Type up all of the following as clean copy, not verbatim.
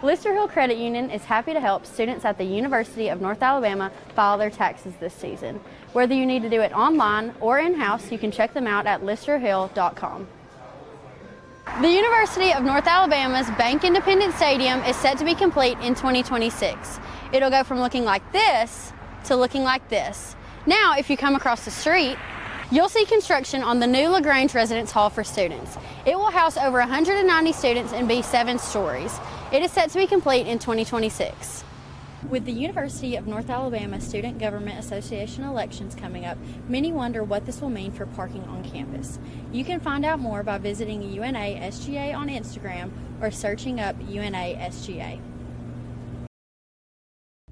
Lister Hill Credit Union is happy to help students at the University of North Alabama file their taxes this season. Whether you need to do it online or in-house, you can check them out at listerhill.com. The University of North Alabama's Bank Independent Stadium is set to be complete in 2026. It'll go from looking like this to looking like this. Now, if you come across the street, you'll see construction on the new LaGrange Residence Hall for students. It will house over 190 students and be 7 stories. It is set to be complete in 2026. With the University of North Alabama Student Government Association elections coming up, many wonder what this will mean for parking on campus. You can find out more by visiting UNA SGA on Instagram or searching up UNA SGA.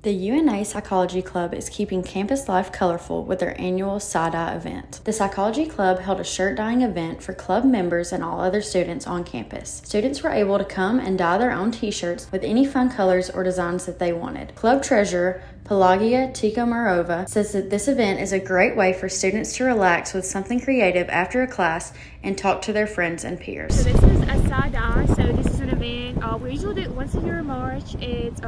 The UNA Psychology Club is keeping campus life colorful with their annual Side-Eye event. The Psychology Club held a shirt dyeing event for club members and all other students on campus. Students were able to come and dye their own t-shirts with any fun colors or designs that they wanted. Club treasurer Pelagia Tikomarova says that this event is a great way for students to relax with something creative after a class and talk to their friends and peers. So this is a side-eye, so this is an event, we usually do it once a year in March. It's,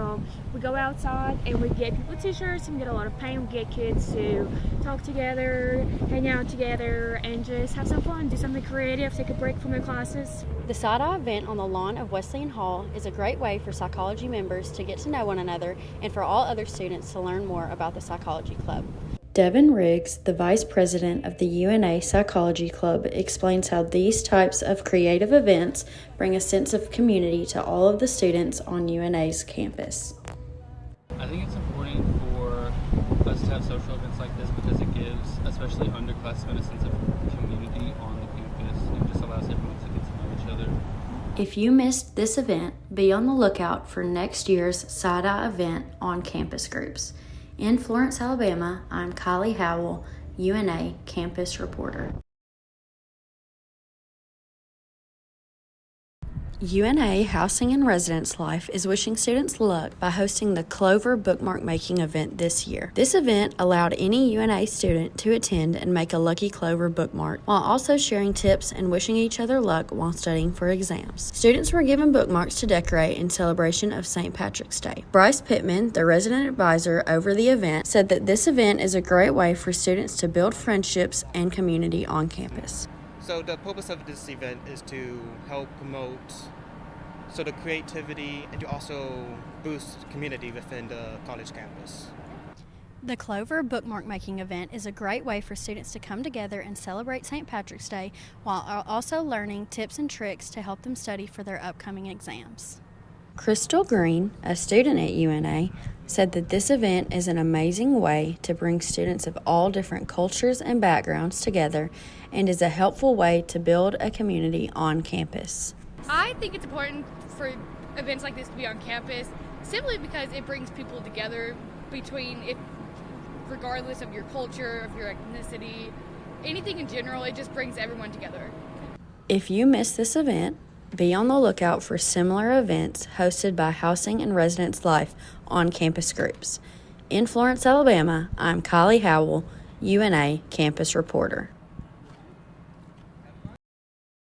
we go outside and we get people t-shirts and get a lot of paint. We get kids to talk together, hang out together, and just have some fun, do something creative, take a break from their classes. The Side-Eye event on the lawn of Wesleyan Hall is a great way for psychology members to get to know one another and for all other students to learn more about the Psychology Club. Devin Riggs, the vice president of the UNA Psychology Club, explains how these types of creative events bring a sense of community to all of the students on UNA's campus. I think it's important for us to have social events like this because it gives, especially underclassmen, a sense of community on the campus and just allows everyone to get to know each other. If you missed this event, be on the lookout for next year's Side-Eye event on campus groups. In Florence, Alabama, I'm Kylee Howell, UNA campus reporter. UNA Housing and Residence Life is wishing students luck by hosting the Clover Bookmark Making event this year. This event allowed any UNA student to attend and make a Lucky Clover bookmark, while also sharing tips and wishing each other luck while studying for exams. Students were given bookmarks to decorate in celebration of St. Patrick's Day. Bryce Pittman, the resident advisor over the event, said that this event is a great way for students to build friendships and community on campus. So the purpose of this event is to help promote the creativity and to also boost community within the college campus. The Clover Bookmark Making event is a great way for students to come together and celebrate St. Patrick's Day while also learning tips and tricks to help them study for their upcoming exams. Crystal Green, a student at UNA, said that this event is an amazing way to bring students of all different cultures and backgrounds together and is a helpful way to build a community on campus. I think it's important for events like this to be on campus simply because it brings people together regardless of your culture, of your ethnicity, anything in general, it just brings everyone together. If you missed this event, be on the lookout for similar events hosted by Housing and Residence Life on campus groups. In Florence, Alabama, I'm Kylee Howell, UNA campus reporter.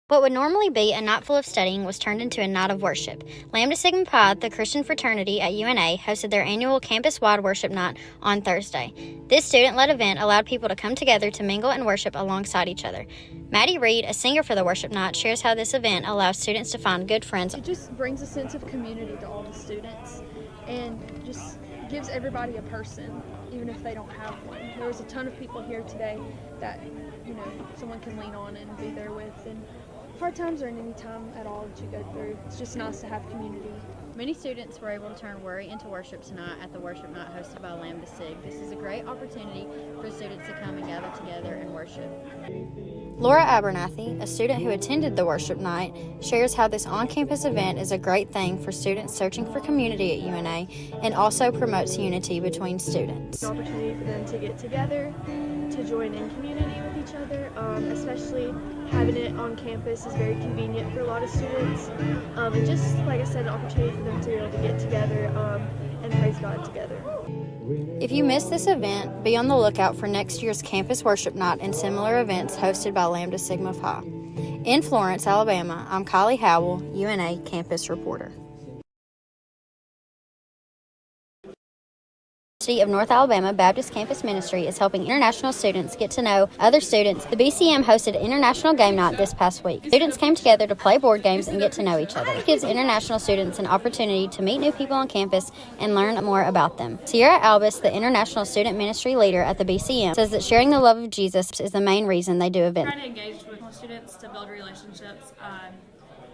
What would normally be a night full of studying was turned into a night of worship. Lambda Sigma Pi, the Christian fraternity at UNA, hosted their annual campus-wide worship night on Thursday. This student-led event allowed people to come together to mingle and worship alongside each other. Maddie Reed, a singer for the worship night, shares how this event allows students to find good friends. It just brings a sense of community to all the students and just gives everybody a person, even if they don't have one. There was a ton of people here today that, someone can lean on and be there with. And hard times or in any time at all that you go through, it's just nice to have community. Many students were able to turn worry into worship tonight at the worship night hosted by Lambda Sig. This is a great opportunity for students to come and gather together and worship. Laura Abernathy, a student who attended the worship night, shares how this on-campus event is a great thing for students searching for community at UNA and also promotes unity between students. It's an opportunity for them to get together, to join in community with each other, especially having it on campus is very convenient for a lot of students. And just, like I said, an opportunity for them to be able to get together and praise God together. If you missed this event, be on the lookout for next year's campus worship night and similar events hosted by Lambda Sigma Phi. In Florence, Alabama, I'm Kylee Howell, UNA campus reporter. University of North Alabama Baptist Campus Ministry is helping international students get to know other students. The BCM hosted International Game Night this past week. Students came together to play board games and get to know each other. It gives international students an opportunity to meet new people on campus and learn more about them. Sierra Albus, the International Student Ministry leader at the BCM, says that sharing the love of Jesus is the main reason they do events. Trying to engage with students to build relationships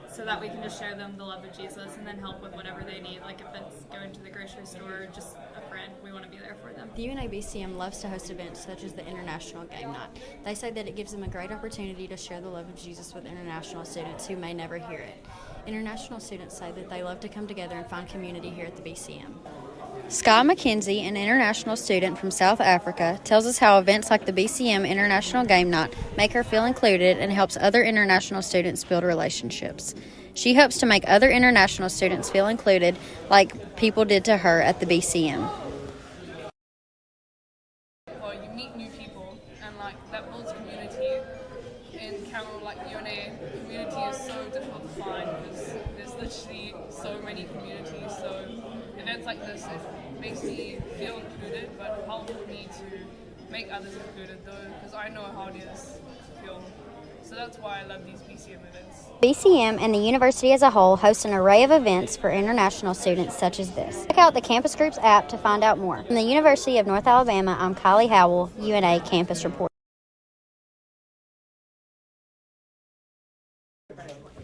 so that we can just share them the love of Jesus and then help with whatever they need, like if it's going to the grocery store or just a friend, we want to be there for them. The UNA BCM loves to host events such as the International Game Night. They say that it gives them a great opportunity to share the love of Jesus with international students who may never hear it. International students say that they love to come together and find community here at the BCM. Sky McKenzie, an international student from South Africa, tells us how events like the BCM International Game Night make her feel included and helps other international students build relationships. She hopes to make other international students feel included like people did to her at the BCM. Well, you meet new people and that builds community. In Cameroon, UNA, community is so difficult to find because there's literally so many communities. So events like this, it makes me feel included, but helps me to make others included though, because I know how it is to feel. So that's why I love these BCM events. BCM and the university as a whole host an array of events for international students such as this. Check out the Campus Groups app to find out more. From the University of North Alabama, I'm Kylee Howell, UNA Campus Reporter.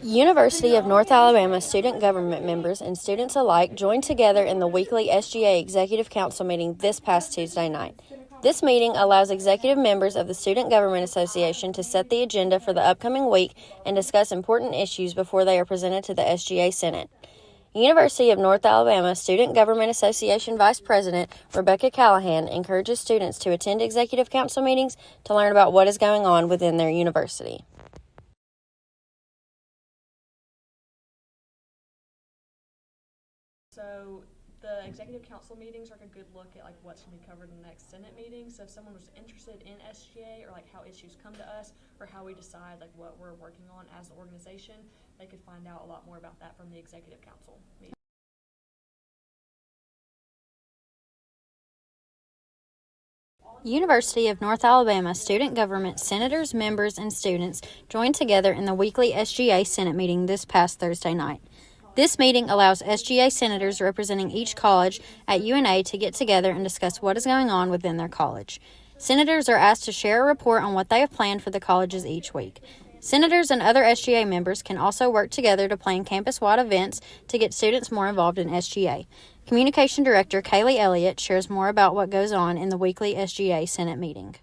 University of North Alabama student government members and students alike joined together in the weekly SGA Executive Council meeting this past Tuesday night. This meeting allows executive members of the Student Government Association to set the agenda for the upcoming week and discuss important issues before they are presented to the SGA Senate. University of North Alabama Student Government Association Vice President Rebecca Callahan encourages students to attend Executive Council meetings to learn about what is going on within their university. So the executive council meetings are a good look at what's going to be covered in the next Senate meeting. So if someone was interested in SGA or how issues come to us or how we decide what we're working on as an organization, they could find out a lot more about that from the executive council meeting. University of North Alabama student government senators, members, and students joined together in the weekly SGA Senate meeting this past Thursday night. This meeting allows SGA senators representing each college at UNA to get together and discuss what is going on within their college. Senators are asked to share a report on what they have planned for the colleges each week. Senators and other SGA members can also work together to plan campus-wide events to get students more involved in SGA. Communication Director Kylee Elliott shares more about what goes on in the weekly SGA Senate meeting.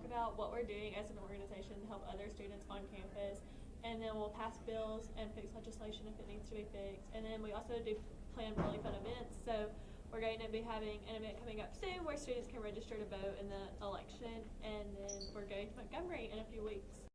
About what we're doing as an organization to help other students on campus, and then we'll pass bills and fix legislation if it needs to be fixed. And then we also do plan really fun events. So we're going to be having an event coming up soon where students can register to vote in the election, and then we're going to Montgomery in a few weeks.